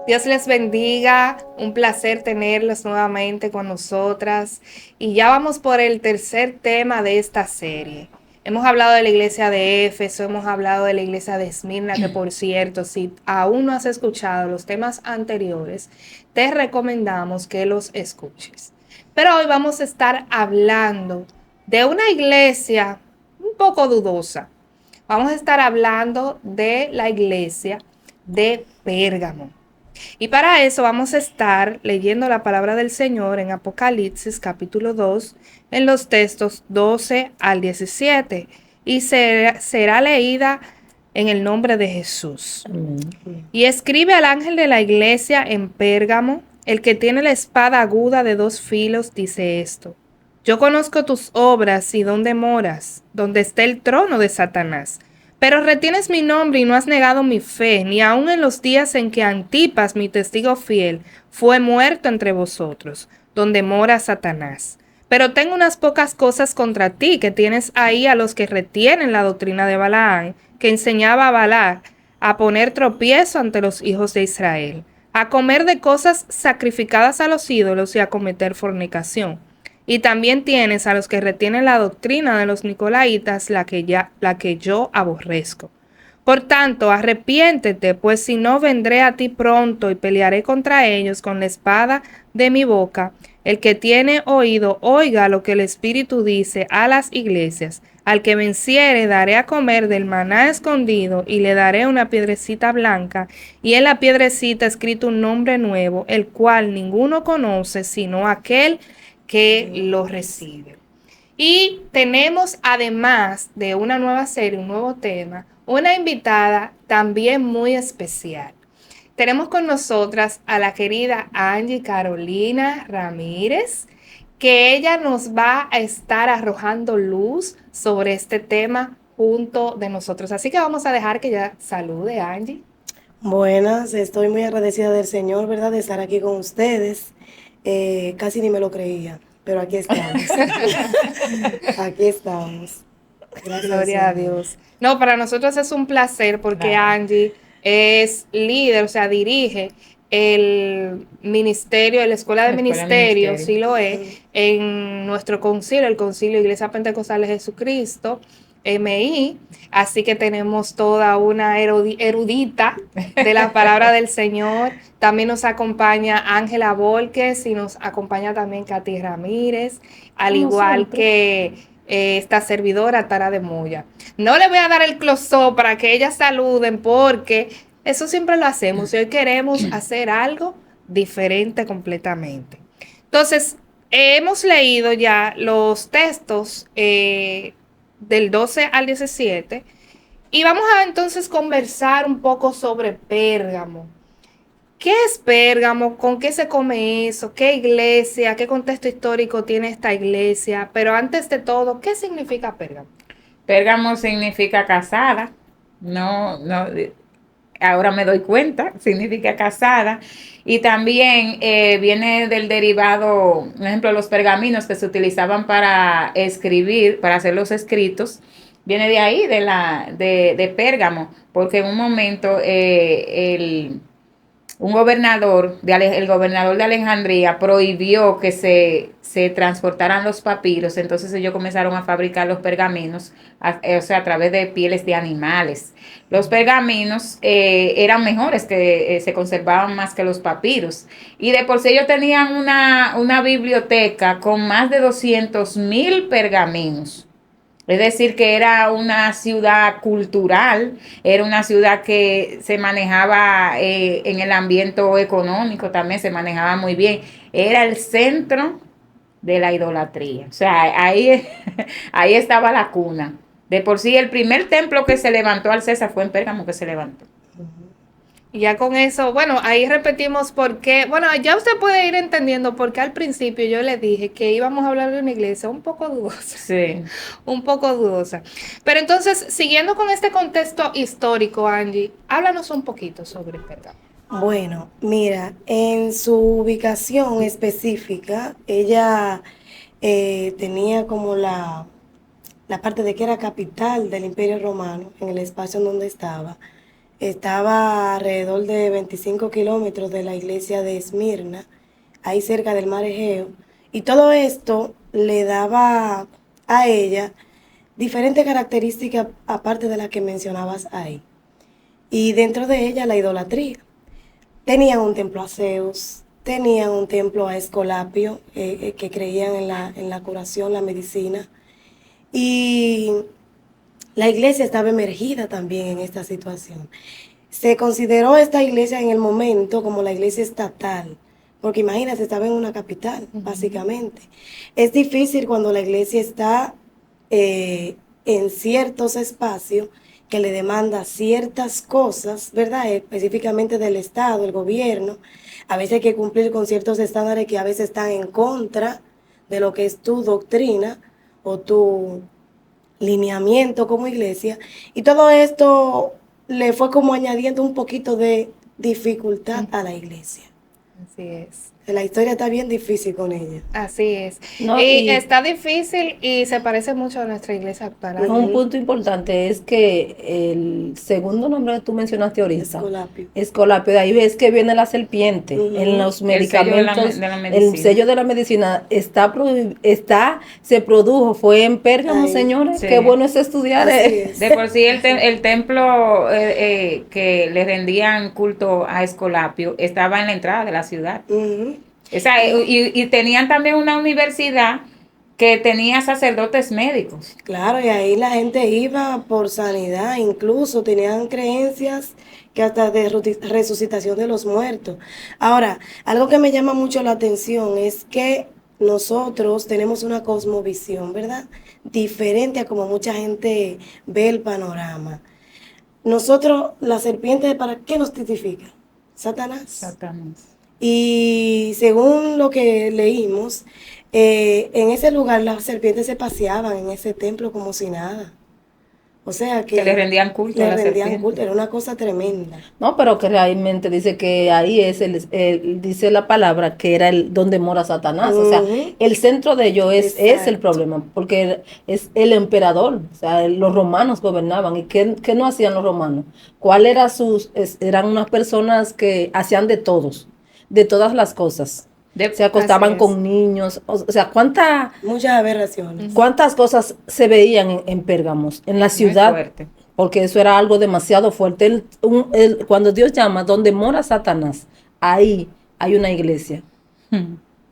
Dios les bendiga, un placer tenerlos nuevamente con nosotras y ya vamos por el tercer tema de esta serie. Hemos hablado de la iglesia de Éfeso, hemos hablado de la iglesia de Esmirna, que por cierto, si aún no has escuchado los temas anteriores, te recomendamos que los escuches. Pero hoy vamos a estar hablando de una iglesia un poco dudosa. Vamos a estar hablando de la iglesia de Pérgamo. Y para eso vamos a estar leyendo la palabra del Señor en Apocalipsis capítulo 2, en los textos 12 al 17, y será leída en el nombre de Jesús. Y escribe al ángel de la iglesia en Pérgamo, el que tiene la espada aguda de 2 filos, dice esto: Yo conozco tus obras y dónde moras, donde está el trono de Satanás. Pero retienes mi nombre y no has negado mi fe, ni aun en los días en que Antipas, mi testigo fiel, fue muerto entre vosotros, donde mora Satanás. Pero tengo unas pocas cosas contra ti, que tienes ahí a los que retienen la doctrina de Balaán, que enseñaba a Balac a poner tropiezo ante los hijos de Israel, a comer de cosas sacrificadas a los ídolos y a cometer fornicación. Y también tienes a los que retienen la doctrina de los nicolaitas, la que yo aborrezco. Por tanto, arrepiéntete, pues si no vendré a ti pronto y pelearé contra ellos con la espada de mi boca. El que tiene oído, oiga lo que el Espíritu dice a las iglesias. Al que venciere, daré a comer del maná escondido y le daré una piedrecita blanca, y en la piedrecita escrito un nombre nuevo, el cual ninguno conoce sino aquel que lo recibe. Y tenemos, además de una nueva serie, un nuevo tema, una invitada también muy especial. Tenemos con nosotras a la querida Angie Carolina Ramírez, que ella nos va a estar arrojando luz sobre este tema junto de nosotros. Así que vamos a dejar que ella salude, Angie. Buenas, estoy muy agradecida del Señor, ¿verdad? De estar aquí con ustedes. Casi ni me lo creía, pero aquí estamos. Aquí estamos. Gracias al Gloria a Señor. Dios. No, para nosotros es un placer porque Claro. Angie es líder, o sea, dirige el ministerio, la escuela de La escuela de ministerio, ministerio. sí lo es, Ujú. en nuestro concilio, el Concilio Iglesia Pentecostal de Jesucristo, MI. Así que tenemos toda una erudita de la palabra del Señor. También nos acompaña Ángela Volques y nos acompaña también Katy Ramírez, al Como igual siempre. que esta servidora Tara de Moya. No le voy a dar el close-up para que ellas saluden porque eso siempre lo hacemos y hoy queremos hacer algo diferente completamente. Entonces, hemos leído ya los textos del 12 al 17 y vamos a entonces conversar un poco sobre Pérgamo. ¿Qué es Pérgamo? ¿Con qué se come eso? ¿Qué iglesia? ¿Qué contexto histórico tiene esta iglesia? Pero antes de todo, ¿qué significa Pérgamo? Pérgamo significa casada. No, no, ahora me doy cuenta, significa casada. Y también viene del derivado, por ejemplo, los pergaminos que se utilizaban para escribir, para hacer los escritos, viene de ahí, de Pérgamo, porque en un momento un gobernador, el gobernador de Alejandría prohibió que se transportaran los papiros, entonces ellos comenzaron a fabricar los pergaminos, o sea, a través de pieles de animales. Los pergaminos eran mejores, que se conservaban más que los papiros. Y de por sí ellos tenían una biblioteca con más de 200,000 pergaminos. Es decir, que era una ciudad cultural, era una ciudad que se manejaba en el ambiente económico, también se manejaba muy bien. Era el centro de la idolatría. O sea, ahí, ahí estaba la cuna. De por sí, el primer templo que se levantó al César fue en Pérgamo que se levantó. Y ya con eso, bueno, ahí repetimos por qué, bueno, ya usted puede ir entendiendo por qué al principio yo le dije que íbamos a hablar de una iglesia un poco dudosa, Sí. un poco dudosa. Pero entonces, siguiendo con este contexto histórico, Angie, háblanos un poquito sobre Pérgamo. Bueno, mira, en su ubicación específica, ella tenía como la parte de que era capital del Imperio Romano, en el espacio en donde estaba. Estaba alrededor de 25 kilómetros de la iglesia de Esmirna, ahí cerca del mar Egeo. Y todo esto le daba a ella diferentes características aparte de las que mencionabas ahí. Y dentro de ella la idolatría. Tenían un templo a Zeus, tenían un templo a Escolapio, que creían en la curación, la medicina. Y la iglesia estaba emergida también en esta situación. Se consideró esta iglesia en el momento como la iglesia estatal, porque imagínate, estaba en una capital, básicamente. Es difícil cuando la iglesia está en ciertos espacios que le demanda ciertas cosas, ¿verdad? Específicamente del Estado, el gobierno. A veces hay que cumplir con ciertos estándares que a veces están en contra de lo que es tu doctrina o tu lineamiento como iglesia. Y todo esto le fue como añadiendo un poquito de dificultad a la iglesia. Así es. La historia está bien difícil con ella. Así es. No, Y y está difícil y se parece mucho a nuestra iglesia actual. no, un punto importante es que el segundo nombre que tú mencionaste ahorita, Escolapio. Escolapio, de ahí ves que viene la serpiente. En los El sello de la medicamentos, de la el medicina. sello de la medicina se produjo, fue en Pérgamo, Ay, señores. sí. Qué bueno es estudiar. Así es. De por sí el templo que le rendían culto a Escolapio estaba en la entrada de la ciudad. Ujú. O sea, y tenían también una universidad que tenía sacerdotes médicos. Claro, y ahí la gente iba por sanidad, incluso tenían creencias que hasta de resucitación de los muertos. Ahora, algo que me llama mucho la atención es que nosotros tenemos una cosmovisión, ¿verdad? Diferente a como mucha gente ve el panorama. Nosotros, la serpiente, ¿para qué nos tipifica? Satanás. Exactamente. Y según lo que leímos, en ese lugar las serpientes se paseaban en ese templo como si nada. O sea que Que le rendían culto a le la rendían serpiente. culto, era una cosa tremenda. No, pero que realmente dice que ahí es dice la palabra que era el donde mora Satanás. O sea, Ujú. el centro de ello es el Exacto. problema, porque es el emperador. O sea, los romanos gobernaban. ¿Y qué no hacían los romanos? ¿Cuál era eran unas personas que hacían de todas las cosas? Se acostaban Así es. con niños. O sea, Muchas aberraciones. ¿cuántas cosas se veían en Pérgamos, en la Muy ciudad? fuerte. Porque eso era algo demasiado fuerte. Cuando Dios llama, donde mora Satanás, ahí hay una iglesia.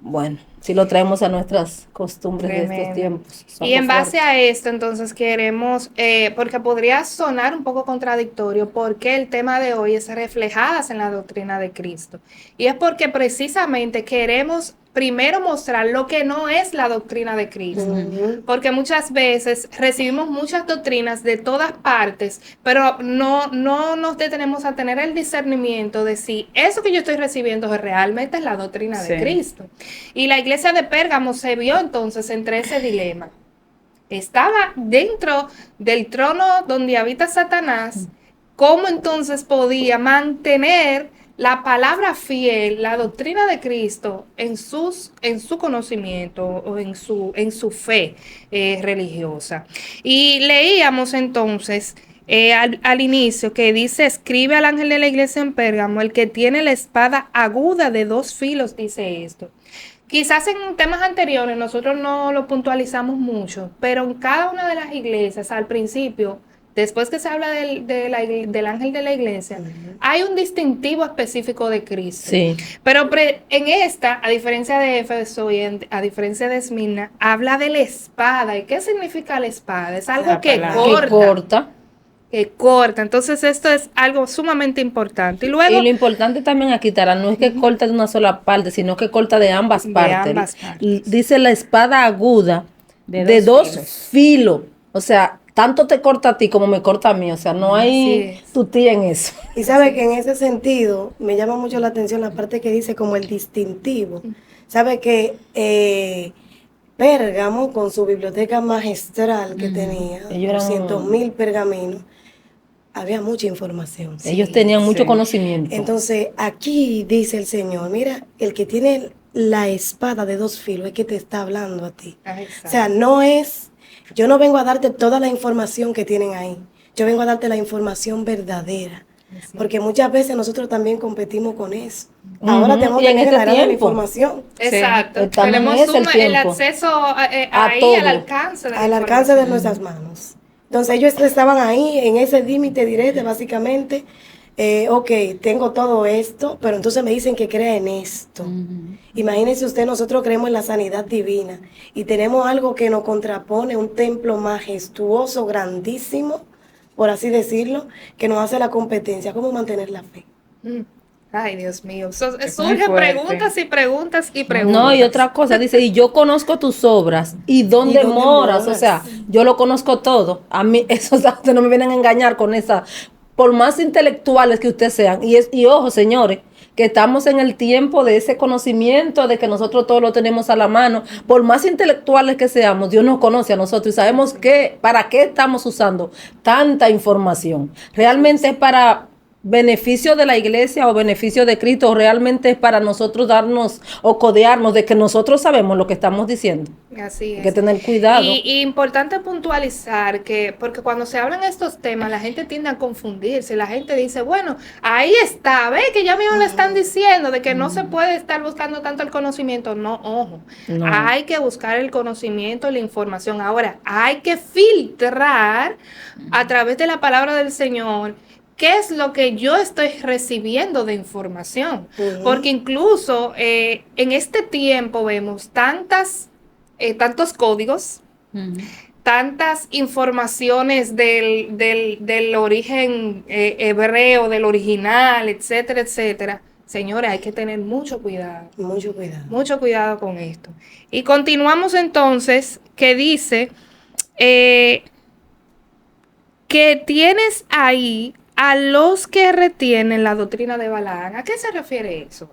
Bueno, si lo traemos a nuestras costumbres de estos Tremendo. tiempos. Y somos en base fuertes. a esto, entonces queremos, porque podría sonar un poco contradictorio, porque el tema de hoy es reflejadas en la doctrina de Cristo. Y es porque precisamente queremos primero mostrar lo que no es la doctrina de Cristo. Ujú. Porque muchas veces recibimos muchas doctrinas de todas partes, pero no nos detenemos a tener el discernimiento de si eso que yo estoy recibiendo realmente es la doctrina de Sí. Cristo. Y la iglesia de Pérgamo se vio entonces entre ese dilema. Estaba dentro del trono donde habita Satanás. ¿Cómo entonces podía mantener la palabra fiel, la doctrina de Cristo en su conocimiento o en su fe religiosa? Y leíamos entonces al inicio que dice: escribe al ángel de la iglesia en Pérgamo, el que tiene la espada aguda de 2 filos, dice esto. Quizás en temas anteriores nosotros no lo puntualizamos mucho, pero en cada una de las iglesias al principio, después que se habla del ángel de la iglesia, hay un distintivo específico de Cristo. Sí. Pero en esta, a diferencia de Éfeso y a diferencia de Esmirna, habla de la espada. ¿Y qué significa la espada? Es algo La que palabra. Que corta. Entonces esto es algo sumamente importante. Y Y luego lo importante también aquí, Tara, no es que corta de una sola parte, sino que corta de ambas De partes. ambas partes. Dice la espada aguda De de dos 2 filos. O sea, tanto te corta a ti como me corta a mí. O sea, no Así hay es. tutía en eso. Y sabe que en ese sentido me llama mucho la atención la parte que dice como el distintivo. Sabe que Pérgamo, con su biblioteca magistral que tenía, Ellos eran- 200.000 pergaminos, había mucha información. Ellos tenían mucho sí. conocimiento. Entonces, aquí dice el Señor, mira, el que tiene la espada de 2 filos es que te está hablando a ti. O sea, yo no vengo a darte toda la información que tienen ahí. Yo vengo a darte la información verdadera. porque muchas veces nosotros también competimos con eso. Ahora Ujú, tenemos y que en tener este la gran tiempo. información Exacto. estamos en Tenemos ese el tiempo. acceso ahí todo. al alcance de la al alcance de información. nuestras manos. Entonces ellos estaban ahí en ese límite directo, básicamente. Ok, tengo todo esto, pero entonces me dicen que crea en esto. Imagínense usted, nosotros creemos en la sanidad divina y tenemos algo que nos contrapone, un templo majestuoso, grandísimo, por así decirlo, que nos hace la competencia. ¿Cómo mantener la fe? Mm. Ay, Dios mío. Es muy Surgen fuerte. preguntas y preguntas y preguntas. No, y otra cosa, dice, y yo conozco tus obras, y dónde, ¿Y dónde moras, o sea, moras? yo lo conozco todo. A mí, eso, o sea, ustedes no me vienen a engañar con esa, por más intelectuales que ustedes sean, y ojo, señores, que estamos en el tiempo de ese conocimiento, de que nosotros todo lo tenemos a la mano, por más intelectuales que seamos, Dios nos conoce a nosotros y sabemos que, para qué estamos usando tanta información. Realmente es para beneficio de la iglesia o beneficio de Cristo, o realmente es para nosotros darnos o codearnos de que nosotros sabemos lo que estamos diciendo. Así Hay que es. tener cuidado. Y importante puntualizar que, porque cuando se hablan estos temas, la gente tiende a confundirse. La gente dice, bueno, ahí está, ve que ya mismo le están diciendo de que no se puede estar buscando tanto el conocimiento. No, ojo, No. hay que buscar el conocimiento y la información. Ahora, hay que filtrar a través de la palabra del Señor. ¿Qué es lo que yo estoy recibiendo de información? Porque incluso en este tiempo vemos tantos códigos, tantas informaciones del origen hebreo, del original, etcétera, etcétera. Señores, hay que tener mucho cuidado. Mucho cuidado. Mucho cuidado con esto. Y continuamos entonces, que dice que tienes ahí a los que retienen la doctrina de Balaán. ¿A qué se refiere eso?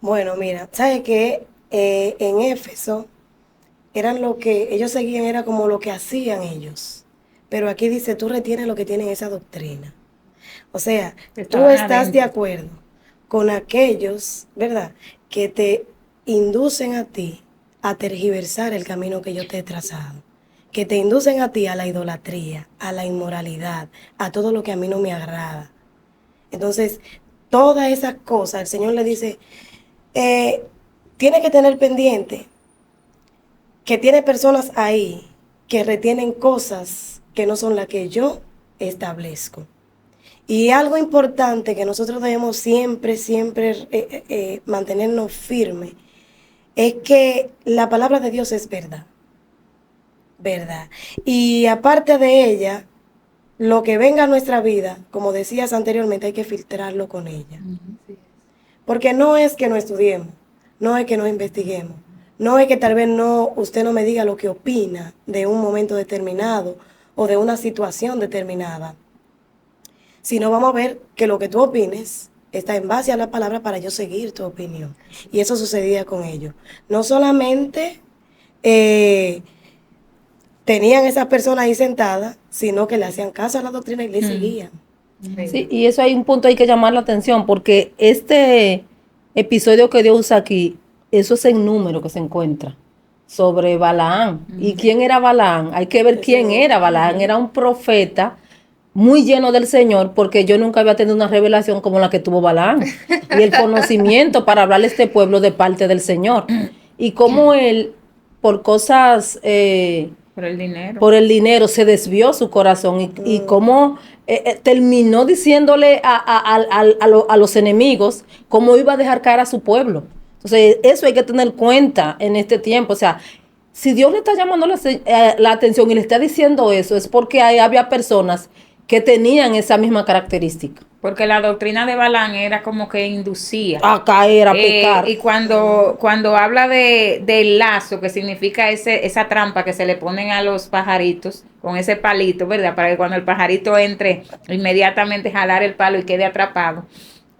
Bueno, mira, ¿sabes qué? En Éfeso eran lo que ellos seguían, era como lo que hacían ellos. Pero aquí dice, tú retienes lo que tienen esa doctrina. O sea, tú Estaban estás de adentro. acuerdo con aquellos, ¿verdad?, que te inducen a ti a tergiversar el camino que yo te he trazado, que te inducen a ti a la idolatría, a la inmoralidad, a todo lo que a mí no me agrada. Entonces, todas esas cosas, el Señor le dice, tiene que tener pendiente que tiene personas ahí que retienen cosas que no son las que yo establezco. Y algo importante que nosotros debemos siempre mantenernos firmes es que la palabra de Dios es verdad. Verdad. Y aparte de ella, lo que venga a nuestra vida, como decías anteriormente, hay que filtrarlo con ella. Porque no es que no estudiemos, no es que no investiguemos, no es que tal vez usted no me diga lo que opina de un momento determinado o de una situación determinada, sino vamos a ver que lo que tú opines está en base a la palabra para yo seguir tu opinión. Y eso sucedía con ellos. No solamente tenían esas personas ahí sentadas, sino que le hacían caso a la doctrina y le seguían. Sí, y eso hay un punto hay que llamar la atención, porque este episodio que Dios usa aquí, eso es en número que se encuentra sobre Balaán. ¿Y quién era Balaán? Hay que ver quién era Balaán. Era un profeta muy lleno del Señor, porque yo nunca había tenido una revelación como la que tuvo Balaán. Y el conocimiento para hablarle a este pueblo de parte del Señor. Y cómo él, por cosas... Por el dinero. por el dinero se desvió su corazón y cómo terminó diciéndole a los enemigos cómo iba a dejar caer a su pueblo. Entonces, eso hay que tener cuenta en este tiempo. O sea, si Dios le está llamando la atención y le está diciendo eso, es porque ahí había personas que tenían esa misma característica. Porque la doctrina de Balaán era como que inducía A caer, a pecar. Y cuando habla del lazo, que significa esa trampa que se le ponen a los pajaritos con ese palito, ¿verdad? Para que cuando el pajarito entre, inmediatamente jalar el palo y quede atrapado.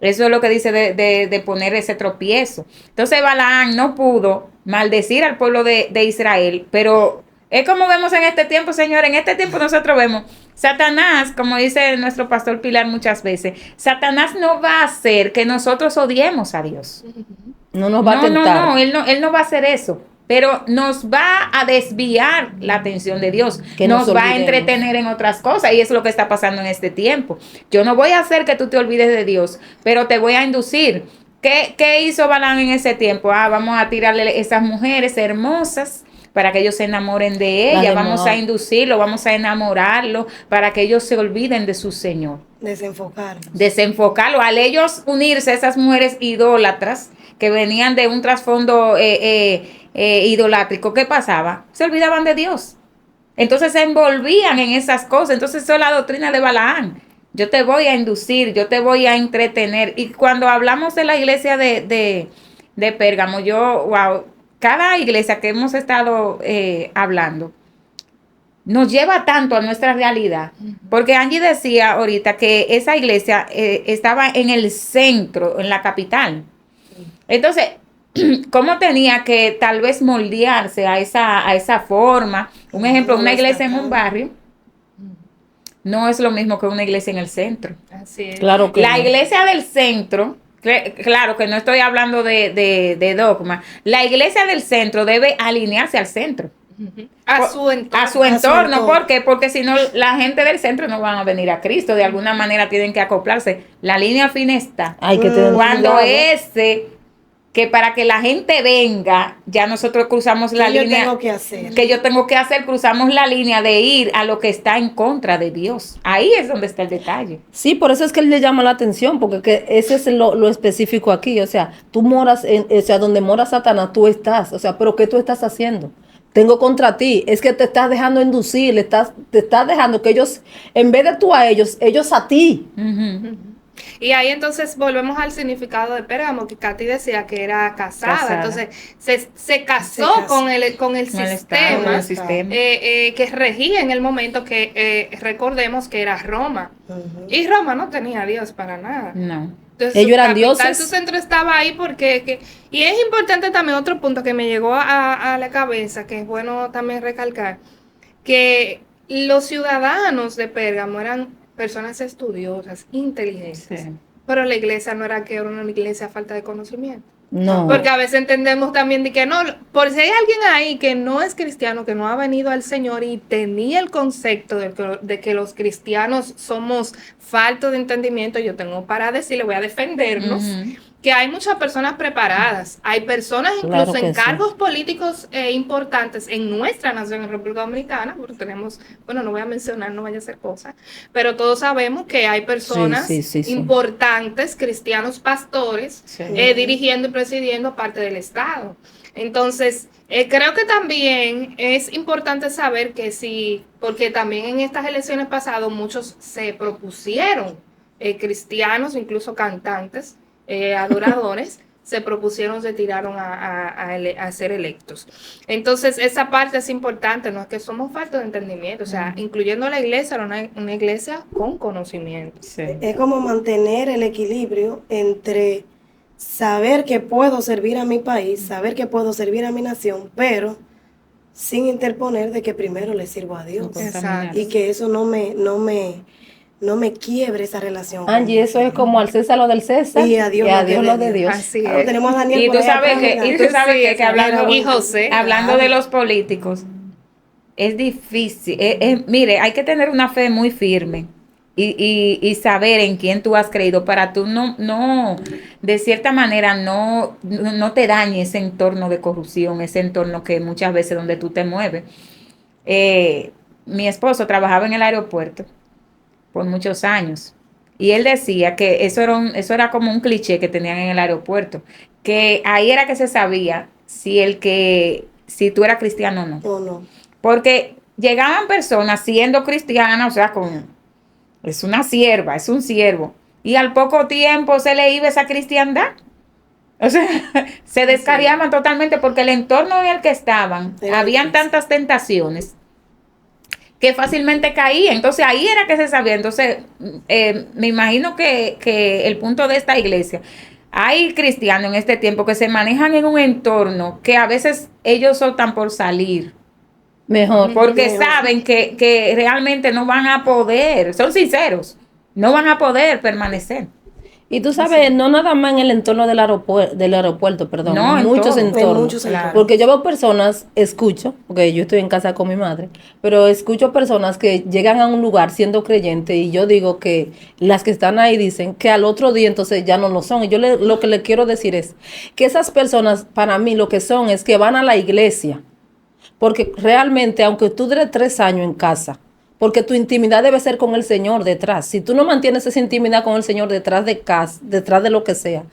Eso es lo que dice de poner ese tropiezo. Entonces Balaán no pudo maldecir al pueblo de Israel, pero es como vemos en este tiempo, señor. En este tiempo nosotros vemos Satanás, como dice nuestro pastor Pilar muchas veces, Satanás no va a hacer que nosotros odiemos a Dios. No nos va a tentar. No, él no va a hacer eso. pero nos va a desviar la atención de Dios, Que nos nos va a olvidemos. entretener en otras cosas, y es lo que está pasando en este tiempo. Yo no voy a hacer que tú te olvides de Dios, pero te voy a inducir. ¿Qué hizo Balaam en ese tiempo? Vamos a tirarle esas mujeres hermosas para que ellos se enamoren de La ella, de vamos Moab. a inducirlo, vamos a enamorarlo para que ellos se olviden de su Señor. Desenfocarnos. Desenfocarlo, al ellos unirse a esas mujeres idólatras que venían de un trasfondo idolátrico, ¿qué pasaba? Se olvidaban de Dios. Entonces se envolvían en esas cosas. Entonces eso es la doctrina de Balaam. Yo te voy a inducir, yo te voy a entretener. Y cuando hablamos de la iglesia de Pérgamo, wow, cada iglesia que hemos estado hablando, nos lleva tanto a nuestra realidad. Porque Angie decía ahorita que esa iglesia estaba en el centro, en la capital. Entonces, ¿cómo tenía que tal vez moldearse a esa forma? Un ejemplo, una iglesia en un barrio no es lo mismo que una iglesia en el centro. Así es. Claro que La no. iglesia del centro, claro que no estoy hablando de dogma, la iglesia del centro debe alinearse al centro. A su entorno. A su entorno. entorno. ¿Por qué? Porque si no, la gente del centro no van a venir a Cristo. De alguna manera tienen que acoplarse. La línea fina está. Hay que tener Cuando cuidado. que para que la gente venga, ya nosotros cruzamos la ¿Qué yo línea. tengo que hacer? Que yo tengo que hacer, cruzamos la línea de ir a lo que está en contra de Dios. Ahí es donde está el detalle. Sí, por eso es que él le llama la atención, porque ese es lo específico aquí. O sea, tú moras, o sea, donde mora Satanás, tú estás. O sea, pero ¿qué tú estás haciendo? Tengo contra ti. Es que te estás dejando inducir, te estás dejando que ellos, en vez de tú a ellos a ti. Ujú. Y ahí entonces volvemos al significado de Pérgamo, que Katy decía que era casada. Casada. Entonces se casó, Se casó. con el Con el Estado, sistema, con el sistema. que regía en el momento que recordemos que era Roma. Ujú. Y Roma no tenía a Dios para nada. No. Entonces, Ellos su eran capital, dioses. su centro estaba ahí porque... y es importante también otro punto que me llegó a la cabeza, que es bueno también recalcar, que los ciudadanos de Pérgamo eran personas estudiosas, inteligentes. Sí. Pero la iglesia no era que era una iglesia a falta de conocimiento. No. Porque a veces entendemos también de que no, por si hay alguien ahí que no es cristiano, que no ha venido al Señor y tenía el concepto de que los cristianos somos faltos de entendimiento, yo tengo para decirle, voy a defendernos, Ujú. que hay muchas personas preparadas, hay personas Claro incluso que en sí. cargos políticos importantes en nuestra nación, en República Dominicana, porque tenemos, bueno, no voy a mencionar, no vaya a ser cosa, pero todos sabemos que hay personas Sí. importantes, cristianos pastores, Sí. dirigiendo y presidiendo parte del Estado. Entonces, creo que también es importante saber que sí, porque también en estas elecciones pasadas muchos se propusieron, cristianos, incluso cantantes, adoradores, se propusieron, se tiraron a ser electos. Entonces, esa parte es importante, no es que somos faltos de entendimiento, o sea, incluyendo la iglesia, era una iglesia con conocimiento. Sí. Es como mantener el equilibrio entre saber que puedo servir a mi país, saber que puedo servir a mi nación, pero sin interponer de que primero le sirvo a Dios. Exacto. Y que eso no me quiebre esa relación. Angie, eso es como al César lo del César Y a Dios lo de Dios. Así Claro, es. tenemos a Daniel Y por tú ahí sabes atrás, que, mira. y tú sabes Sí, que hablando, y José. hablando de los políticos, es difícil. Mire, hay que tener una fe muy firme y saber en quién tú has creído para tú no, de cierta manera, no te dañe ese entorno de corrupción, ese entorno que muchas veces donde tú te mueves. Mi esposo trabajaba en el aeropuerto por muchos años. Y él decía que eso era como un cliché que tenían en el aeropuerto, que ahí era que se sabía si tú eras cristiano o no. O no. Porque llegaban personas siendo cristianas, o sea, es una sierva, es un siervo, y al poco tiempo se le iba esa cristiandad. O sea, se descarriaban totalmente porque el entorno en el que estaban, Era habían difícil. tantas tentaciones que fácilmente caía. Entonces ahí era que se sabía. Entonces, me imagino que el punto de esta iglesia, hay cristianos en este tiempo que se manejan en un entorno que a veces ellos optan por salir, Mejor. porque Mejor. saben que realmente no van a poder, son sinceros, no van a poder permanecer. Y tú sabes, no nada más en el entorno del aeropuerto, perdón, No, en en muchos todo. En entornos. muchos Claro. Porque yo veo personas, escucho, porque yo estoy en casa con mi madre, pero escucho personas que llegan a un lugar siendo creyentes y yo digo que las que están ahí dicen que al otro día entonces ya no lo son. Y lo que le quiero decir es que esas personas para mí lo que son es que van a la iglesia. Porque realmente, aunque tú dures 3 años en casa, porque tu intimidad debe ser con el Señor detrás. Si tú no mantienes esa intimidad con el Señor detrás de casa, detrás de lo que sea,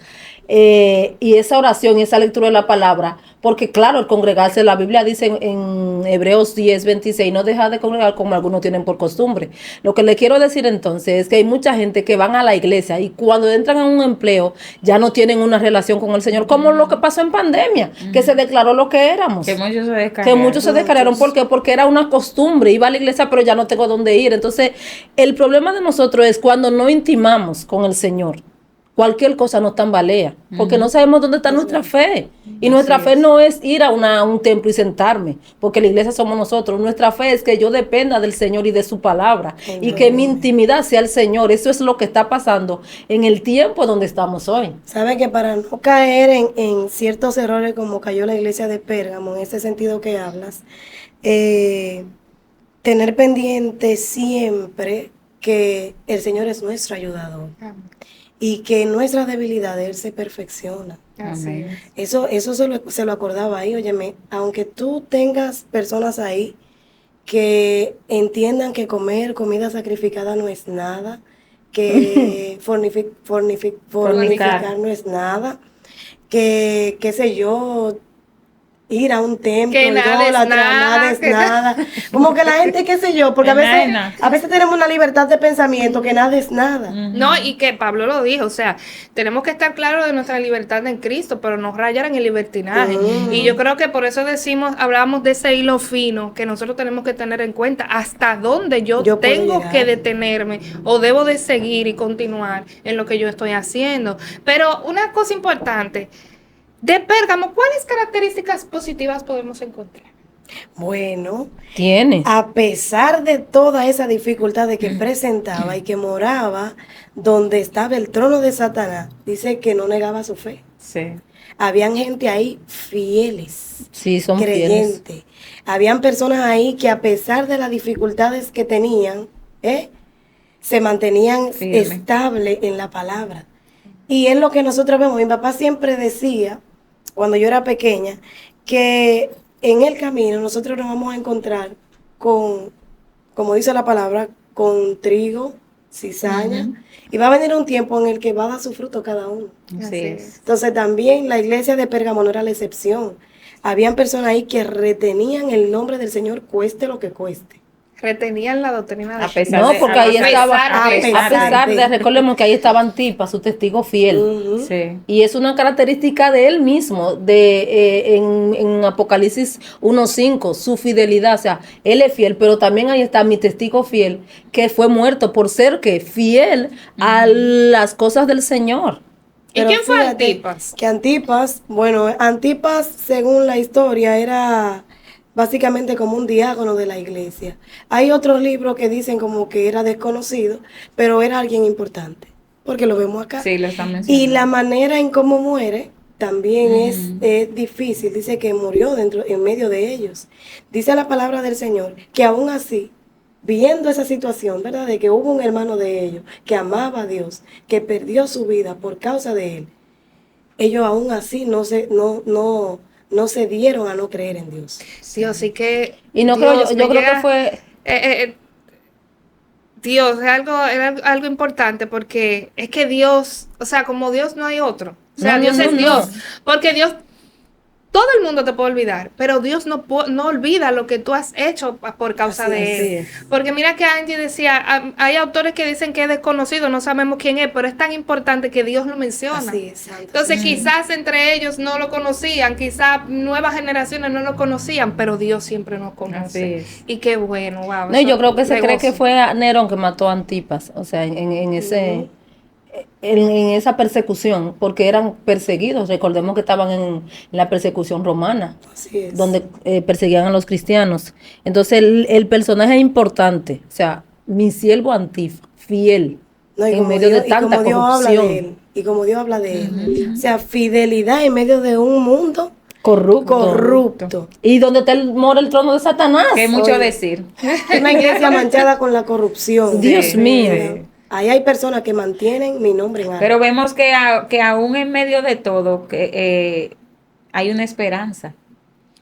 y esa oración y esa lectura de la palabra, porque claro, el congregarse, la Biblia dice en Hebreos 10:26, no deja de congregar como algunos tienen por costumbre. Lo que le quiero decir entonces es que hay mucha gente que van a la iglesia y cuando entran a un empleo ya no tienen una relación con el Señor, como lo que pasó en pandemia, que se declaró lo que éramos. Que muchos se Que descargaron. muchos se descargaron. ¿Por qué? Porque era una costumbre. Iba a la iglesia, pero ya no tengo dónde ir. Entonces, el problema de nosotros es cuando no intimamos con el Señor. Cualquier cosa nos tambalea. Porque no sabemos dónde está nuestra fe. Y nuestra fe no es ir a un templo y sentarme. Porque la iglesia somos nosotros. Nuestra fe es que yo dependa del Señor y de su palabra. Y que mi intimidad sea el Señor. Eso es lo que está pasando en el tiempo donde estamos hoy. Sabe que para no caer en ciertos errores como cayó la iglesia de Pérgamo, en ese sentido que hablas, tener pendiente siempre que el Señor es nuestro ayudador y que en nuestras debilidades Él se perfecciona. Así Amén. es. Eso se lo acordaba ahí, óyeme, aunque tú tengas personas ahí que entiendan que comer comida sacrificada no es nada, que fornicar no es nada, que, qué sé yo, ir a un templo, Que nada es idólatra, nada es nada, que- nada. Como que la gente, qué sé yo, porque Que nada es nada. a veces tenemos una libertad de pensamiento que nada es nada. No, y que Pablo lo dijo, o sea, tenemos que estar claros de nuestra libertad en Cristo, pero no rayar en el libertinaje. Y yo creo que por eso hablamos de ese hilo fino que nosotros tenemos que tener en cuenta, hasta dónde yo Yo puedo tengo llegar. que detenerme o debo de seguir y continuar en lo que yo estoy haciendo. Pero una cosa importante, de Pérgamo, ¿cuáles características positivas podemos encontrar? Bueno, Tiene. a pesar de toda esa dificultad de que presentaba y que moraba donde estaba el trono de Satanás, dice que no negaba su fe. Sí. Habían gente ahí fieles, Sí, son fieles. creyentes. Habían personas ahí que a pesar de las dificultades que tenían, se mantenían Firme. estables en la palabra. Y es lo que nosotros vemos. Mi papá siempre decía, cuando yo era pequeña, que en el camino nosotros nos vamos a encontrar con, como dice la palabra, con trigo, cizaña, y va a venir un tiempo en el que va a dar su fruto cada uno. Así Así es. es. Entonces también la iglesia de Pérgamo no era la excepción. Habían personas ahí que retenían el nombre del Señor, cueste lo que cueste. Retenían la doctrina de A pesar No, de- porque a ahí pesar- estaba, a a pesar pesar de- de, recordemos que ahí estaba Antipas, su testigo fiel. Ujú. Sí. Y es una característica de él mismo, en Apocalipsis 1:5, su fidelidad. O sea, él es fiel, pero también ahí está mi testigo fiel, que fue muerto por ser que fiel a las cosas del Señor. ¿Y Pero quién fue fíjate Antipas? Que Antipas, bueno, Antipas, según la historia, era básicamente como un diácono de la iglesia. Hay otros libros que dicen como que era desconocido, pero era alguien importante, porque lo vemos acá. Sí, lo están Y mencionando. la manera en cómo muere también es difícil. Dice que murió en medio de ellos. Dice la palabra del Señor que aún así, viendo esa situación, ¿verdad? De que hubo un hermano de ellos que amaba a Dios, que perdió su vida por causa de él, ellos aún así no se dieron a no creer en Dios. Sí, así que. Y no Dios, yo me creo llega- que fue, Dios, era algo importante porque es que Dios, o sea, como Dios no hay otro. O sea, No, Dios no, es no, Dios. no. Porque Dios, todo el mundo te puede olvidar, pero Dios no olvida lo que tú has hecho por causa Así de Él. es. Porque mira que Angie decía, hay autores que dicen que es desconocido, no sabemos quién es, pero es tan importante que Dios lo menciona. Así es, santo. Entonces quizás entre ellos no lo conocían, quizás nuevas generaciones no lo conocían, pero Dios siempre nos Así conoce. es. Y qué bueno, wow. no, y eso yo creo que se me cree que gozo. fue a Nerón que mató a Antipas, o sea, en esa persecución, porque eran perseguidos. Recordemos que estaban en la persecución romana, Así es. donde perseguían a los cristianos. Entonces el personaje es importante, o sea, mi siervo Antifa, fiel, No, y en como medio de Dios- y tanta como Dios habla corrupción. de él, y como Dios habla de él. O sea, fidelidad en medio de un mundo Corrupto. corrupto. Y donde está mora el trono de Satanás. Que mucho Oye. decir. Una iglesia manchada con la corrupción. Dios Sí, mío. sí. Ahí hay personas que mantienen mi nombre en alto. Pero vemos que aún en medio de todo hay una esperanza.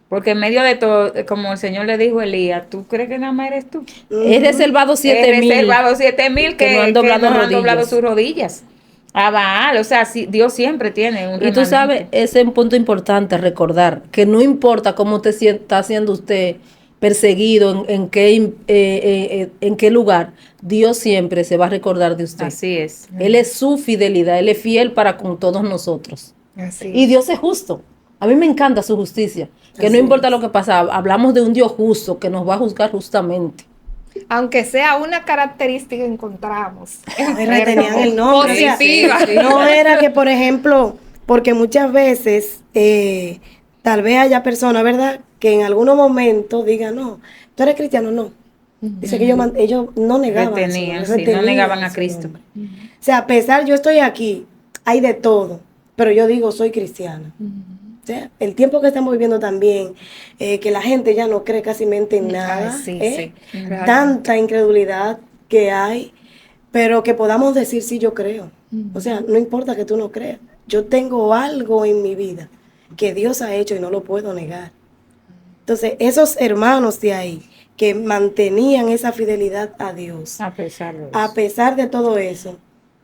Porque en medio de todo, como el Señor le dijo a Elías, ¿tú crees que nada más eres tú? Es reservado 7,000. Es reservado 7,000 que no han doblado no han rodillas. doblado sus rodillas. A Baal, o sea, sí, Dios siempre tiene un Y tú remanente. sabes, ese es un punto importante, recordar que no importa cómo te está siendo usted perseguido, en qué lugar, Dios siempre se va a recordar de usted. Así es. Él es su fidelidad, Él es fiel para con todos nosotros. Así. Y Dios es justo. A mí me encanta su justicia. Que no Así importa es. lo que pasa, hablamos de un Dios justo que nos va a juzgar justamente. Aunque sea una característica que encontramos. Ay, retenían el nombre. O sea, Positiva. no era que, por ejemplo, porque muchas veces tal vez haya personas, ¿verdad?, que en algunos momentos digan, no, tú eres cristiano, no. Dice que ellos no negaban. Retenían, su nombre, sí, no negaban a su Cristo. nombre. O sea, a pesar, yo estoy aquí, hay de todo, pero yo digo, soy cristiana. O sea, el tiempo que estamos viviendo también, que la gente ya no cree casi en nada, Ay, sí, sí, realmente. tanta incredulidad que hay, pero que podamos decir, sí, yo creo. O sea, no importa que tú no creas, yo tengo algo en mi vida que Dios ha hecho y no lo puedo negar. Entonces, esos hermanos de ahí que mantenían esa fidelidad a Dios, A pesar de eso. a pesar de todo eso,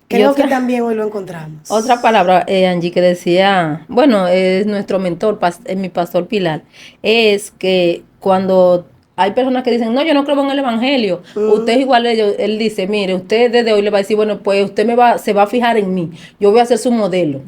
Y creo otra- que también hoy lo encontramos. Otra palabra, Angie, que decía, bueno, es nuestro mentor, mi pastor Pilar, es que cuando hay personas que dicen, no, yo no creo en el evangelio, usted es igual a ellos, él dice, mire, usted desde hoy le va a decir, bueno, pues usted se va a fijar en mí, yo voy a ser su modelo,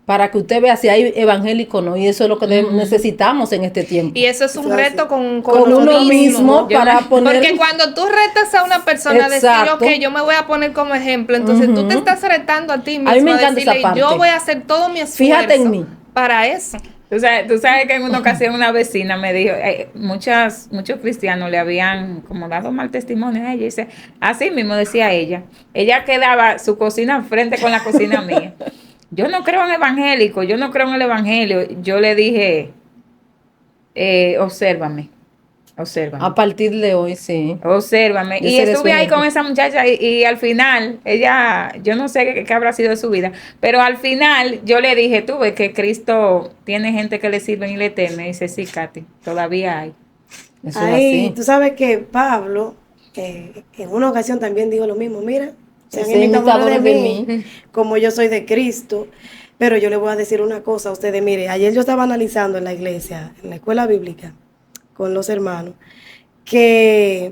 para que usted vea si hay evangélico o no, y eso es lo que necesitamos en este tiempo. Y eso es un Claro. reto con Con uno mismo Yo- para poner... Porque cuando tú retas a una persona a decir, Exacto. ok, yo me voy a poner como ejemplo, entonces tú te estás retando a ti mismo A mí me encanta esa decirle, parte. yo voy a hacer todo mi esfuerzo Fíjate en mí. para eso. Tú sabes que en una ocasión una vecina me dijo, muchos cristianos le habían como dado mal testimonio a ella. Y dice, así mismo decía ella quedaba su cocina frente con la cocina mía. Yo no creo en evangélico, yo no creo en el evangelio. Yo le dije, obsérvame. A partir de hoy, sí. Obsérvame. Yo Y seré estuve su ahí ejemplo. con esa muchacha y al final, ella, yo no sé qué habrá sido de su vida, pero al final yo le dije, tú ves que Cristo tiene gente que le sirve y le teme. Y dice, sí, Katy, todavía hay. Eso es Ahí, así. tú sabes que Pablo en una ocasión también dijo lo mismo, mira, sean Sean imitadores de imitadores de mí, como yo soy de Cristo, pero yo le voy a decir una cosa a ustedes, mire, ayer yo estaba analizando en la iglesia, en la escuela bíblica, con los hermanos, que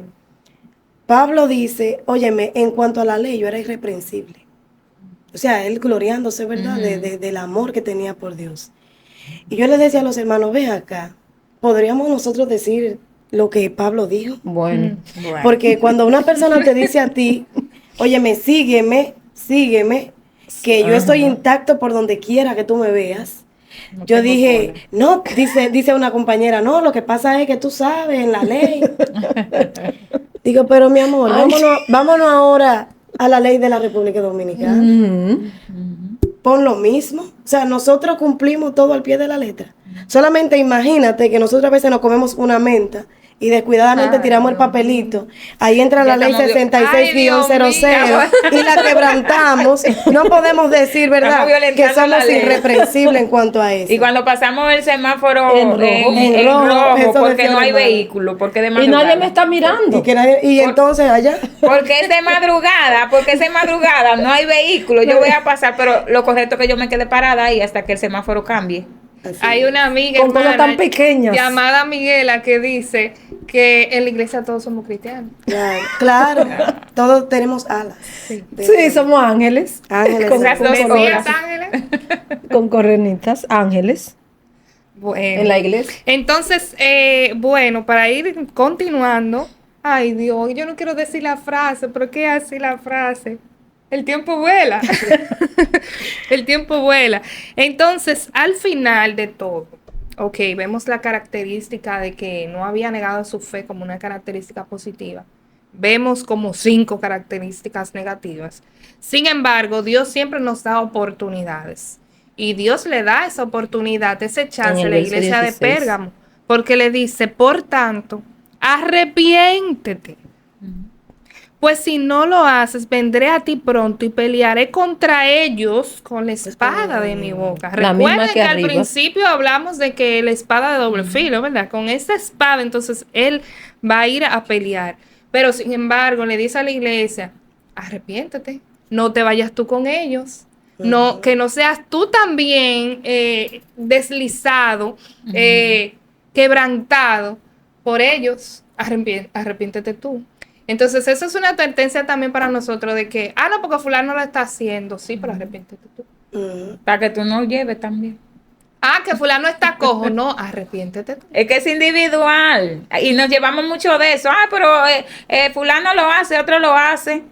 Pablo dice, óyeme, en cuanto a la ley yo era irreprensible, o sea, él gloriándose, ¿verdad?, del amor que tenía por Dios. Y yo le decía a los hermanos, ven acá, ¿podríamos nosotros decir lo que Pablo dijo? Bueno. Bueno. Porque cuando una persona te dice a ti, óyeme, sígueme, que yo estoy intacto por donde quiera que tú me veas. No Yo tengo dije, cola. no, dice una compañera, no, lo que pasa es que tú sabes, en la ley. Digo, pero mi amor, vámonos ahora a la ley de la República Dominicana. Ujú. Pon lo mismo. O sea, nosotros cumplimos todo al pie de la letra. Solamente imagínate que nosotros a veces nos comemos una menta y descuidadamente Ay, tiramos el Dios papelito. Ahí entra Ya la ley estamos 66-00 y la quebrantamos. No podemos decir, ¿verdad?, Estamos violentando que somos la ley. irreprensibles en cuanto a eso. Y cuando pasamos el semáforo En rojo. en rojo, rojo, eso porque decía no la hay hermana. vehículo, porque de Y madrugada. nadie me está mirando. Y entonces allá. Porque es de madrugada, no hay vehículo. Yo voy a pasar, pero lo correcto es que yo me quede parada ahí hasta que el semáforo cambie. Así. Hay una amiga Con cosas hermana tan pequeñas. llamada Miguela que dice que en la iglesia todos somos cristianos. Claro, todos tenemos alas. Sí. Sí, somos ángeles. Ángeles. Con, Esas con dos ¿Decías, horas. Ángeles? con correnitas, ángeles. Bueno. En la iglesia. Entonces, bueno, para ir continuando, ay Dios, yo no quiero decir la frase, pero ¿qué así la frase? El tiempo vuela. El tiempo vuela. Entonces, al final de todo, ok, vemos la característica de que no había negado su fe como una característica positiva, vemos como 5 características negativas. Sin embargo, Dios siempre nos da oportunidades. Y Dios le da esa oportunidad, ese chance En a el la verso iglesia 16. de Pérgamo. Porque le dice, por tanto, arrepiéntete. Pues si no lo haces, vendré a ti pronto y pelearé contra ellos con la espada de mi boca. La misma Recuerden que que al arriba. principio hablamos de que la espada de doble filo, ¿verdad? Con esta espada, entonces él va a ir a pelear. Pero sin embargo, le dice a la iglesia, arrepiéntete, no te vayas tú con ellos. No, que no seas tú también deslizado, quebrantado por ellos. Arrepiéntete tú. Entonces, eso es una advertencia también para nosotros de que, no, porque fulano lo está haciendo. Sí, pero arrepiéntete tú. Para que tú no lleves también. Que fulano está cojo. No, arrepiéntete tú. Es que es individual. Y nos llevamos mucho de eso. Pero fulano lo hace, otro lo hace.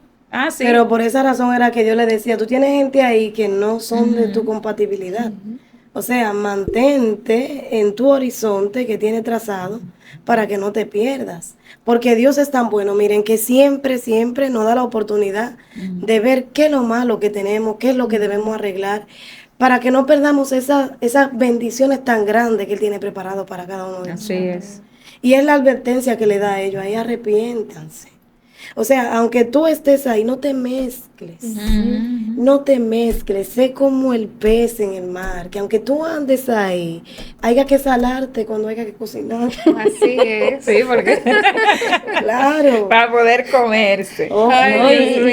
Sí. Pero por esa razón era que yo le decía, tú tienes gente ahí que no son de tu compatibilidad. O sea, mantente en tu horizonte que tiene trazado para que no te pierdas. Porque Dios es tan bueno, miren, que siempre, siempre nos da la oportunidad de ver qué es lo malo que tenemos, qué es lo que debemos arreglar, para que no perdamos esas bendiciones tan grandes que Él tiene preparado para cada uno de nosotros. Así es. Y es la advertencia que le da a ellos, ahí arrepiéntanse. O sea, aunque tú estés ahí, no te mezcles. No te mezcles. Sé como el pez en el mar, que aunque tú andes ahí, haya que salarte cuando haya que cocinar. Así es. Sí, porque Claro. para poder comerse.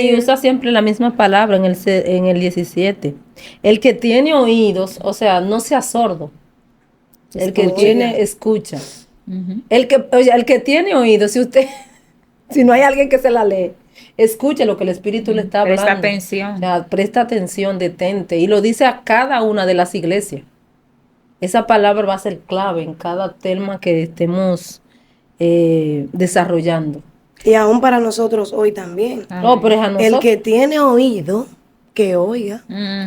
Y usa siempre la misma palabra en el 17. El que tiene oídos, o sea, no sea sordo. El que tiene, escucha. El que tiene oídos, si no hay alguien que se la lee, escuche lo que el Espíritu le está hablando. Presta atención. O sea, presta atención, detente. Y lo dice a cada una de las iglesias. Esa palabra va a ser clave en cada tema que estemos desarrollando. Y aún para nosotros hoy también. No, pero es a nosotros. El que tiene oído, que oiga.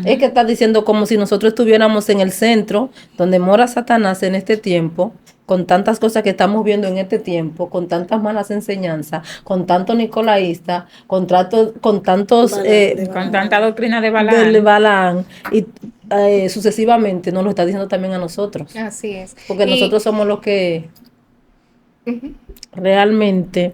Es que está diciendo como si nosotros estuviéramos en el centro, donde mora Satanás en este tiempo, con tantas cosas que estamos viendo en este tiempo, con tantas malas enseñanzas, con tantos nicolaístas, con tantos Con tanta doctrina de Balaam. del Balaam, y sucesivamente nos lo está diciendo también a nosotros. Así es. Porque Y- nosotros somos los que realmente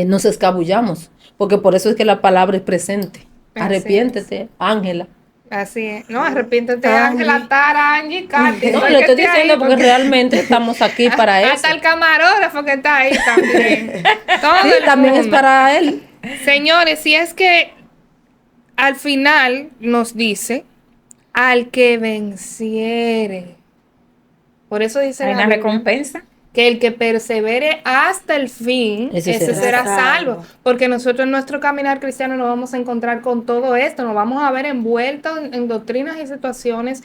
nos escabullamos. Porque por eso es que la palabra es presente. Así Arrepiéntete, Ángela. Así es. No, arrepiéntete, Angie. Ángela, Tara, Angie, Katy. No, todo el le que estoy esté ahí, diciendo porque realmente estamos aquí para eso. Hasta el camarógrafo que está ahí también. Todo Sí, el también es mundo. para él. Señores, si es que al final nos dice, al que venciere. Por eso dice Hay la una Biblia, recompensa. que el que persevere hasta el fin, Ese ese será será salvo. Porque nosotros en nuestro caminar cristiano nos vamos a encontrar con todo esto, nos vamos a ver envueltos en doctrinas y situaciones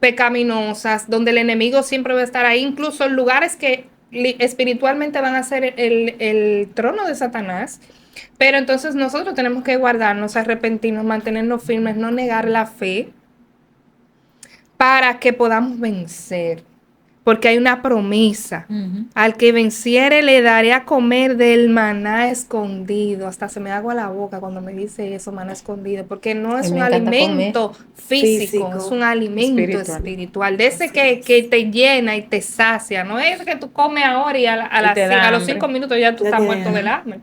pecaminosas, donde el enemigo siempre va a estar ahí, incluso en lugares que espiritualmente van a ser el trono de Satanás. Pero entonces nosotros tenemos que guardarnos, arrepentirnos, mantenernos firmes, no negar la fe, para que podamos vencer. Porque hay una promesa. Al que venciere le daré a comer del maná escondido. Hasta se me agua la boca cuando me dice eso, maná escondido. Porque no es A mí un me encanta alimento físico, Físico. es un alimento espiritual. De ese que te llena y te sacia. No es que tú comes ahora y a los 5 minutos ya tú Ya estás te muerto da. del hambre.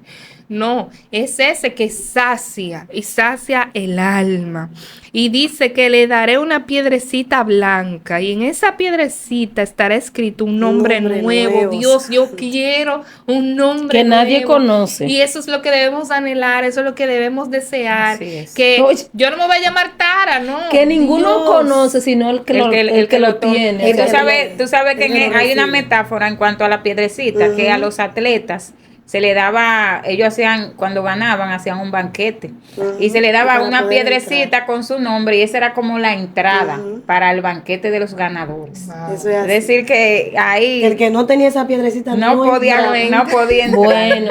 No, es ese que sacia y sacia el alma. Y dice que le daré una piedrecita blanca y en esa piedrecita estará escrito un nombre nuevo. Dios, yo quiero un nombre Que nadie nuevo. conoce. Y eso es lo que debemos anhelar, eso es lo que debemos desear. Así es. Que Oye. yo no me voy a llamar Tara, no. Que ninguno Dios. conoce, sino el que lo tiene. Y El que tú sabes que el que lo hay una recibe. metáfora en cuanto a la piedrecita, que a los atletas se le daba, ellos hacían, cuando ganaban, hacían un banquete. Y se le daba Para una poder piedrecita entrar. con su nombre y esa era como la entrada para el banquete de los ganadores. Wow. Eso es Es así. decir, que ahí El que no tenía esa piedrecita no podía entrar, Bueno.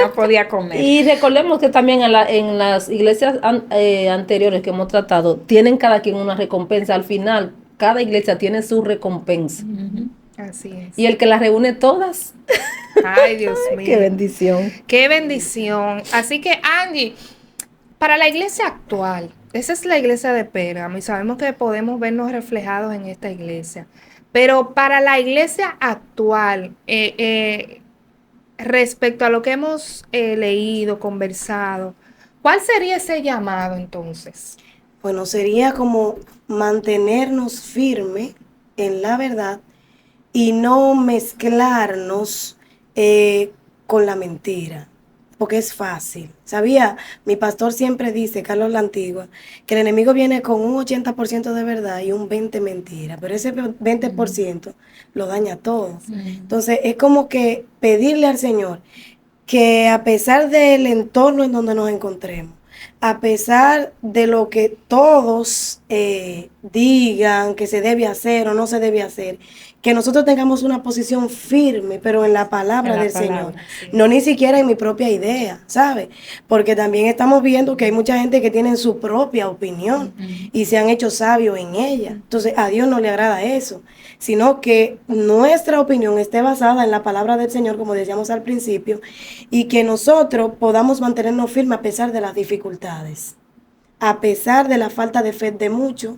no podía comer. Y recordemos que también en las iglesias anteriores que hemos tratado, tienen cada quien una recompensa. Al final, cada iglesia tiene su recompensa. Así es. Y el que las reúne todas, Ay, Dios mío. Qué bendición. Qué bendición. Así que, Angie, para la iglesia actual, esa es la iglesia de Pérgamo y sabemos que podemos vernos reflejados en esta iglesia. Pero para la iglesia actual, respecto a lo que hemos leído, conversado, ¿cuál sería ese llamado entonces? Bueno, sería como mantenernos firmes en la verdad y no mezclarnos con la mentira, porque es fácil. ¿Sabía? Mi pastor siempre dice, Carlos la Antigua, que el enemigo viene con un 80% de verdad y un 20% mentira, pero ese 20% lo daña todo. Entonces, es como que pedirle al Señor que a pesar del entorno en donde nos encontremos, a pesar de lo que todos digan que se debe hacer o no se debe hacer, que nosotros tengamos una posición firme, pero en la palabra del Señor, sí. no ni siquiera en mi propia idea, ¿sabe? Porque también estamos viendo que hay mucha gente que tiene su propia opinión y se han hecho sabios en ella. Entonces, a Dios no le agrada eso, sino que nuestra opinión esté basada en la palabra del Señor, como decíamos al principio, y que nosotros podamos mantenernos firmes a pesar de las dificultades, a pesar de la falta de fe de muchos,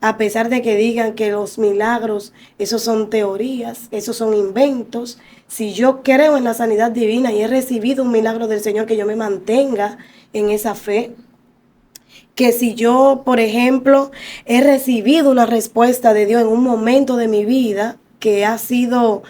a pesar de que digan que los milagros, esos son teorías, esos son inventos. Si yo creo en la sanidad divina y he recibido un milagro del Señor, que yo me mantenga en esa fe. Que si yo, por ejemplo, he recibido una respuesta de Dios en un momento de mi vida que ha sido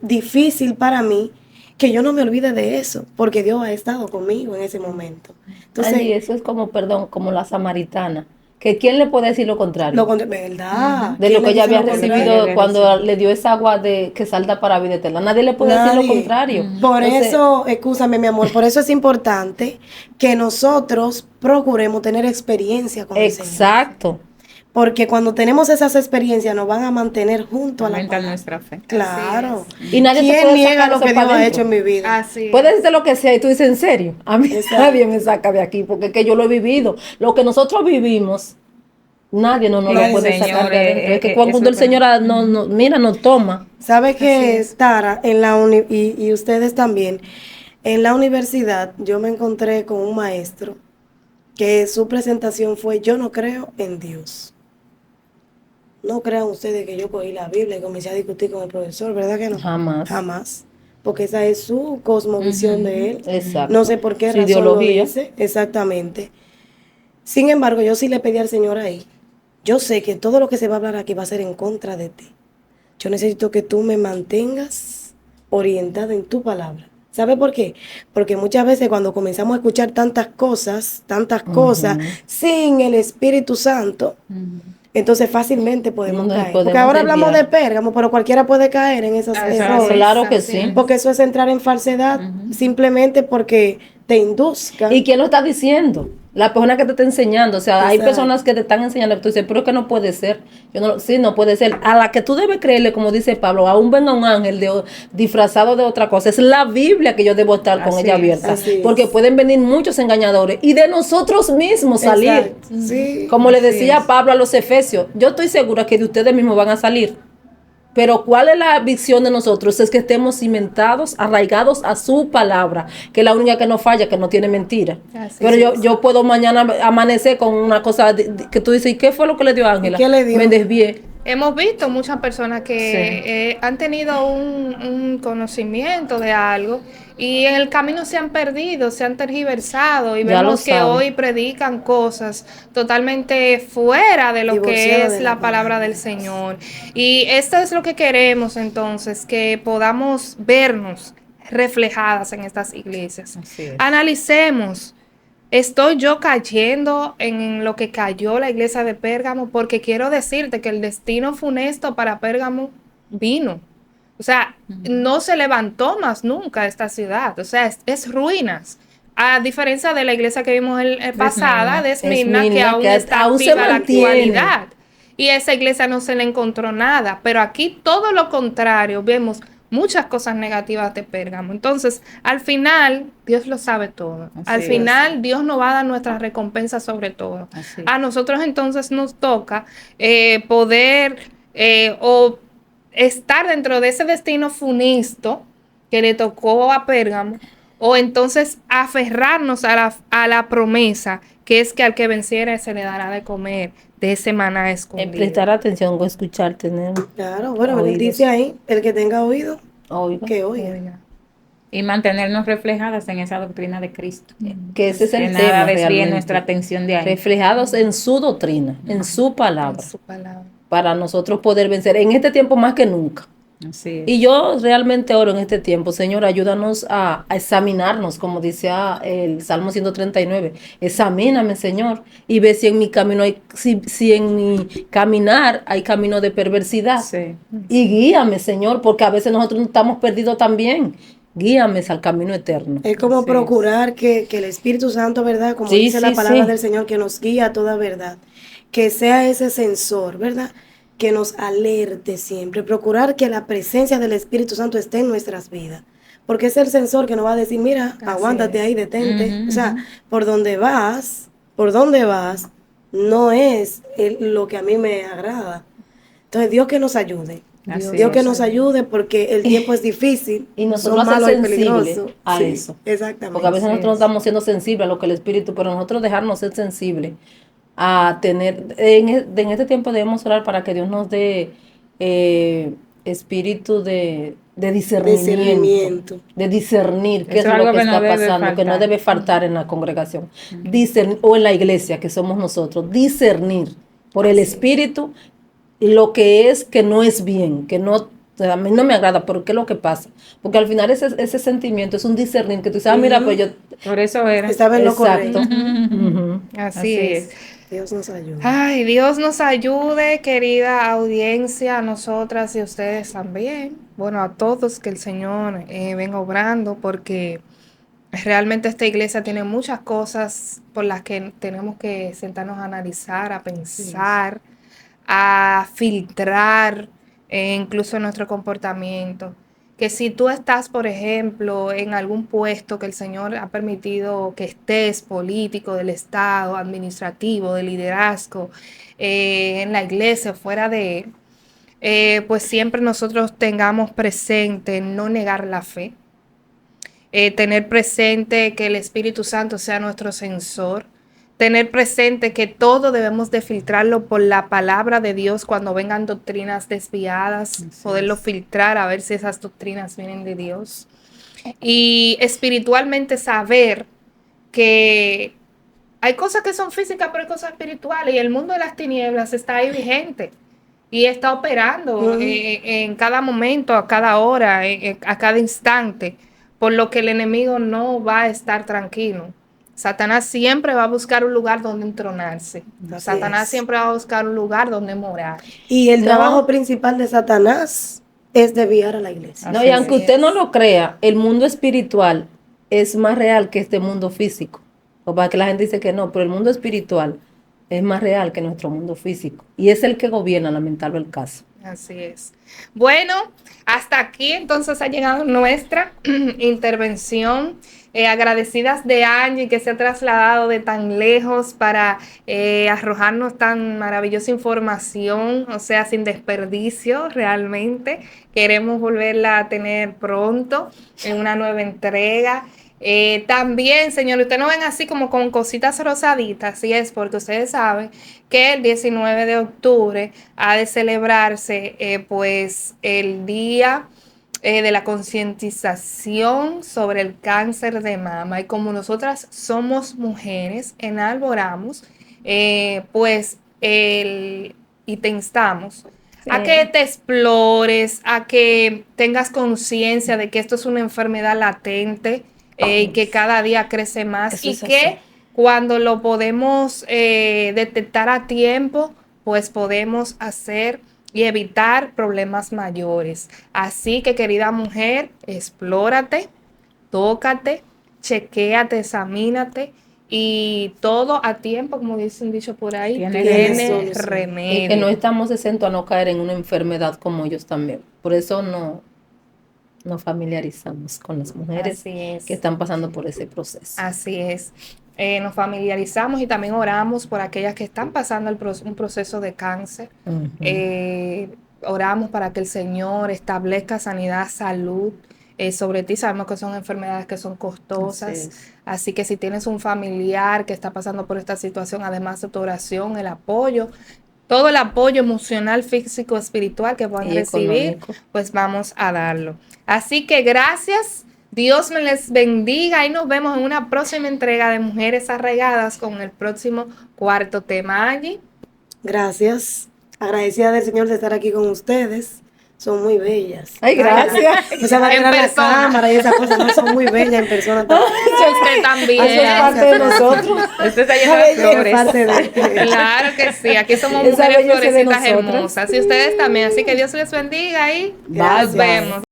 difícil para mí, que yo no me olvide de eso, porque Dios ha estado conmigo en ese momento. Entonces, Angie, eso es como, perdón, como la samaritana. Que ¿quién le puede decir lo contrario? ¿Verdad? De lo ¿Quién que ella le dice había lo recibido contrario? cuando le dio esa agua de que salta para vida eterna. Nadie le puede decir lo Nadie. contrario. Por Entonces, eso, escúchame, mi amor, por eso es importante que nosotros procuremos tener experiencia con el Señor. exacto. Porque cuando tenemos esas experiencias nos van a mantener junto a la Aumenta palabra. nuestra fe. Claro. Y nadie te ¿Quién puede niega sacar lo eso que para Dios ha adentro? hecho en mi vida? Así. Puede decir lo que sea y tú dices, ¿en serio? A mí Exacto. nadie me saca de aquí porque es que yo lo he vivido. Lo que nosotros vivimos, nadie nos lo Nadie, puede sacar Señor, de adentro. Es que cuando eso el Señor mira, nos toma. ¿Sabe Así qué, es. Tara? Y ustedes también, en la universidad yo me encontré con un maestro que su presentación fue: yo no creo en Dios. No crean ustedes que yo cogí la Biblia y comencé a discutir con el profesor, ¿verdad que no? Jamás. Jamás. Porque esa es su cosmovisión de él. Exacto. No sé por qué Su razón ideología. lo dice. Exactamente. Sin embargo, yo sí le pedí al Señor ahí. Yo sé que todo lo que se va a hablar aquí va a ser en contra de ti. Yo necesito que tú me mantengas orientado en tu palabra. ¿Sabe por qué? Porque muchas veces cuando comenzamos a escuchar tantas cosas sin el Espíritu Santo, entonces fácilmente podemos Nos caer. podemos Porque ahora hablamos de desviar. Pérgamo, pero cualquiera puede caer en esos errores. Claro que Así sí. es. Porque eso es entrar en falsedad, simplemente porque te induzcan. ¿Y quién lo está diciendo? La persona que te está enseñando. O sea, hay Exacto. personas que te están enseñando. Tú dices, pero es que no puede ser. Sí, no puede ser. A la que tú debes creerle, como dice Pablo, aún venga un ángel disfrazado de otra cosa. Es la Biblia que yo debo estar con Así ella es, abierta. así es. Porque pueden venir muchos engañadores y de nosotros mismos salir. Exacto. Sí. Como le Así decía es. Pablo a los Efesios, yo estoy segura que de ustedes mismos van a salir. Pero ¿cuál es la visión de nosotros? Es que estemos cimentados, arraigados a su palabra, que es la única que no falla, que no tiene mentira. Así Pero es. yo puedo mañana amanecer con una cosa que tú dices, ¿y qué fue lo que le dio a Ángela? ¿Qué le dio? Me desvié. Hemos visto muchas personas que han tenido un conocimiento de algo y en el camino se han perdido, se han tergiversado y Ya lo vemos que saben. hoy predican cosas totalmente fuera de lo que Divorciadas es de la la palabra palabra. del Señor. Y esto es lo que queremos entonces, que podamos vernos reflejadas en estas iglesias. Así es. Analicemos. ¿Estoy yo cayendo en lo que cayó la iglesia de Pérgamo? Porque quiero decirte que el destino funesto para Pérgamo vino. O sea, no se levantó más nunca esta ciudad. O sea, es ruinas. A diferencia de la iglesia que vimos pasada, de Esmirna, que Esmirna, aún que está aún se activa en la mantiene. actualidad. Y esa iglesia no se le encontró nada. Pero aquí todo lo contrario, vemos muchas cosas negativas de Pérgamo. Entonces, al final, Dios lo sabe todo. Así Al es. final, Dios nos va a dar nuestras recompensas sobre todo. Así es. A nosotros entonces nos toca poder o estar dentro de ese destino funesto que le tocó a Pérgamo, o entonces aferrarnos a la promesa, que es que al que venciera se le dará de comer de ese maná escondido. Prestar atención o escuchar, tener Claro, bueno, oídos. dice ahí, el que tenga oído, oídos. que oiga. Oiga. Y mantenernos reflejadas en esa doctrina de Cristo. Que ese es Que el nada tema desvíe realmente. nuestra atención de ahí. Reflejados en su doctrina, en su palabra, En su palabra. para nosotros poder vencer en este tiempo más que nunca. Así es. Y yo realmente oro en este tiempo, Señor, ayúdanos a examinarnos, como dice el Salmo 139. Examíname, Señor, y ve si en mi camino hay, si en mi caminar hay camino de perversidad. Sí. Y guíame, Señor, porque a veces nosotros estamos perdidos también. Guíame al camino eterno. Es como Así procurar que el Espíritu Santo, ¿verdad? Como Sí, dice la sí, palabra sí. del Señor, que nos guía a toda verdad. Que sea ese sensor, ¿verdad? Que nos alerte siempre. Procurar que la presencia del Espíritu Santo esté en nuestras vidas. Porque es el sensor que nos va a decir, mira, Así aguántate es. ahí, detente. Ujú, O sea, ujú. por donde vas, no es lo que a mí me agrada. Entonces, Dios que nos ayude. Así Dios que es. nos ayude porque el tiempo es difícil. Y nosotros son ser malos y sensibles peligrosos. a Sí, eso. exactamente. Porque a veces Así nosotros no es. estamos siendo sensibles a lo que el Espíritu, pero nosotros dejarnos ser sensibles a tener, en este tiempo debemos orar para que Dios nos dé espíritu de discernimiento, de discernir qué Eso es es lo algo que que no está debe pasando, que no faltar. debe faltar en la congregación, o en la iglesia que somos nosotros, discernir por el Así es. Espíritu lo que es que no es bien, que no, o sea, a mí no me agrada, pero ¿qué es lo que pasa? Porque al final ese sentimiento es un discernir que tú sabes, mira, pues yo, Por eso era. Estaba en lo exacto. correcto. Ujú. Así es. Dios nos ayude. Ay, Dios nos ayude, querida audiencia, a nosotras y a ustedes también. Bueno, a todos que el Señor venga obrando, porque realmente esta iglesia tiene muchas cosas por las que tenemos que sentarnos a analizar, a pensar, a filtrar, incluso nuestro comportamiento. Que si tú estás, por ejemplo, en algún puesto que el Señor ha permitido que estés, político, del Estado, administrativo, de liderazgo, en la iglesia, fuera de él, pues siempre nosotros tengamos presente no negar la fe, tener presente que el Espíritu Santo sea nuestro censor, tener presente que todo debemos de filtrarlo por la palabra de Dios cuando vengan doctrinas desviadas, poderlo filtrar a ver si esas doctrinas vienen de Dios. Y espiritualmente saber que hay cosas que son físicas, pero hay cosas espirituales y el mundo de las tinieblas está ahí vigente y está operando en cada momento, a cada hora, a cada instante, por lo que el enemigo no va a estar tranquilo. Satanás siempre va a buscar un lugar donde entronarse. Así Satanás es. siempre va a buscar un lugar donde morar. Y el No. trabajo principal de Satanás es desviar a la iglesia. No, Así y aunque es. usted no lo crea, el mundo espiritual es más real que este mundo físico. O para que la gente dice que no, pero el mundo espiritual es más real que nuestro mundo físico. Y es el que gobierna, lamentable el caso. Así es. Bueno, hasta aquí entonces ha llegado nuestra intervención. Agradecidas de Angie que se ha trasladado de tan lejos para arrojarnos tan maravillosa información, o sea, sin desperdicio realmente. Queremos volverla a tener pronto en una nueva entrega. También, señor, ustedes no ven así como con cositas rosaditas, y es porque ustedes saben que el 19 de octubre ha de celebrarse pues el día de la concientización sobre el cáncer de mama. Y como nosotras somos mujeres, enalboramos pues y te instamos a que te explores, a que tengas conciencia de que esto es una enfermedad latente y que cada día crece más Eso y es que así. cuando lo podemos detectar a tiempo, pues podemos hacer y evitar problemas mayores. Así que, querida mujer, explórate, tócate, chequéate, examínate y todo a tiempo, como dicen dicho por ahí, Tiene tiene solución. remedio. Y que no estamos exentos a no caer en una enfermedad como ellos también. Por eso no nos familiarizamos con las mujeres Así es. que están pasando por ese proceso. Así es. Nos familiarizamos y también oramos por aquellas que están pasando un proceso de cáncer. Ujú. Oramos para que el Señor establezca sanidad, salud sobre ti. Sabemos que son enfermedades que son costosas. Así es. Así que si tienes un familiar que está pasando por esta situación, además de tu oración, el apoyo, todo el apoyo emocional, físico, espiritual que puedan Y recibir, económico. pues vamos a darlo. Así que gracias. Dios me les bendiga y nos vemos en una próxima entrega de Mujeres Arraigadas con el próximo cuarto tema allí. Gracias. Agradecida del Señor de estar aquí con ustedes. Son muy bellas. Ay, gracias. No se van a En tirar la persona. cámara y esas cosas, no, son muy bellas en persona también. Usted también. Eso es parte de nosotros. Usted está lleno de Es flores. parte de- Claro que sí, aquí somos Esa mujeres belleza de florecitas nosotras. hermosas y ustedes también, así que Dios les bendiga y Gracias. nos vemos.